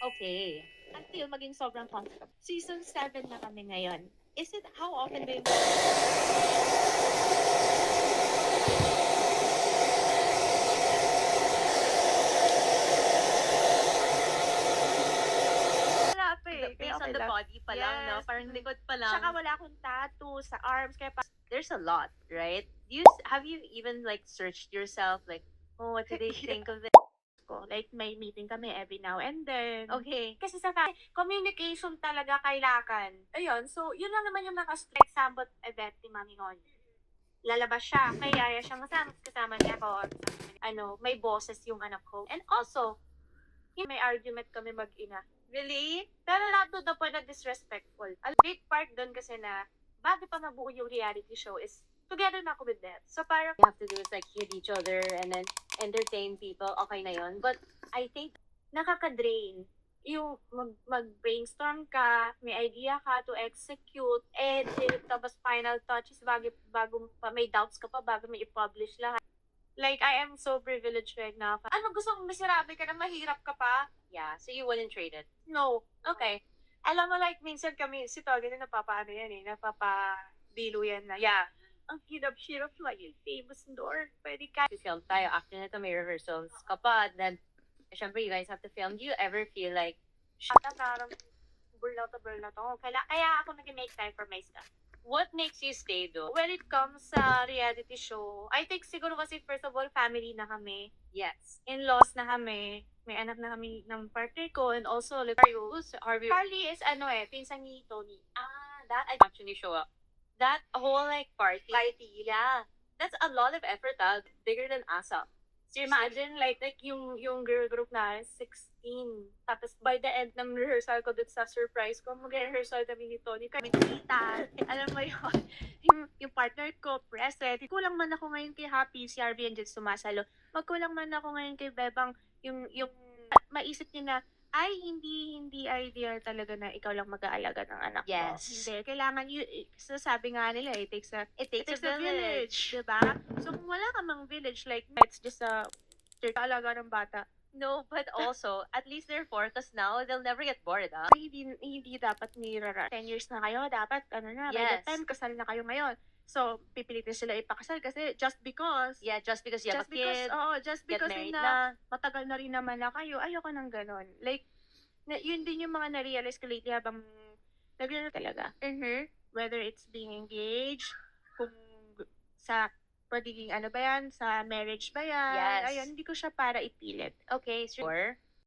Okay. Until maging sobrang comfortable. Season 7 na kami ngayon. How often do you wala pa eh. Kaya Based okay on the lang. body pa lang, no? Yes. Parang likod pa lang. Tsaka wala akong tattoo sa arms. Kaya There's a lot, right? Have you even like searched yourself, like, oh, what do they think of it? ko. Like, may meeting kami every now and then. Okay. Kasi communication talaga kailangan. Ayun, so, yun lang naman yung like, sambot event ni Mami Ngon. Lalabas siya, may yaya siya kasama niya ako. May boses yung anak ko. And also, may argument kami mag-ina. Really? Pero not to the point na disrespectful. A big part doon kasi na, bago pa mabuo yung reality show is, together na ako with them. So parang, You have to do is like hit each other and then entertain people. Okay na yun. But I think nakaka-drain. Yung mag-brainstorm ka, may idea ka to execute, edit, tapos final touches, bago pa, may doubts ka pa, bago may i-publish lahat. Like, I am so privileged right now. Ano, gusto mong miserable ka na mahirap ka pa? yeah, so you wouldn't trade it. No. Okay. Alam mo, like, minsan kami, si Togi na napapaano yan eh, napapabilo yan na, yeah, ang hirap-hirap like yung famous door. Pwede ka. Film tayo. After nito may rehearsals ka pa. Then, syempre, you guys have to film. Do you ever feel like, Parang burnout ako. Kaya ako nag-make time for myself. what makes you stay though? When it comes sa reality show, I think siguro kasi first of all, family na kami. Yes. In-laws na kami. May anak na kami ng partner ko. And also, like, Who's Harvey? Carly is pinsan ni Tony. That I actually show up. That whole like party. Yeah. That's a lot of effort, bigger than ASAP. So imagine, like yung girl group na 16. Tapos by the end ng rehearsal ko dun sa surprise ko, mag-rehearsal kami ni Tony. Kami tita. Alam mo yun, yung partner ko, present. Kulang man ako ngayon kay Happy, si Harvey and Jess sumasalo. Magkulang man ako ngayon kay Bebang, yung maisip niya na, ay, hindi ideal talaga na ikaw lang mag-aalaga ng anak mo. Yes. Hindi. Kailangan, sabi nga nila, it takes a village. Diba? So, kung wala ka mang village, like, it's just a alaga ng bata. No, but also, at least they're 4 because now they'll never get bored, Hindi dapat nirara. 10 years na kayo, dapat, by the Yes. time, kasal na kayo ngayon. So, pipilitin sila ipakasal kasi just because. Yeah, just because you have a kid, Just get because married na matagal na rin naman na kayo, ayoko nang ganon. Like, yun din yung mga na-realize ko lately habang nag talaga. Whether it's being engaged, kung sa pagiging ano ba yan, sa marriage ba yan. Yes. Ayun, hindi ko siya para ipilit. Okay, sure.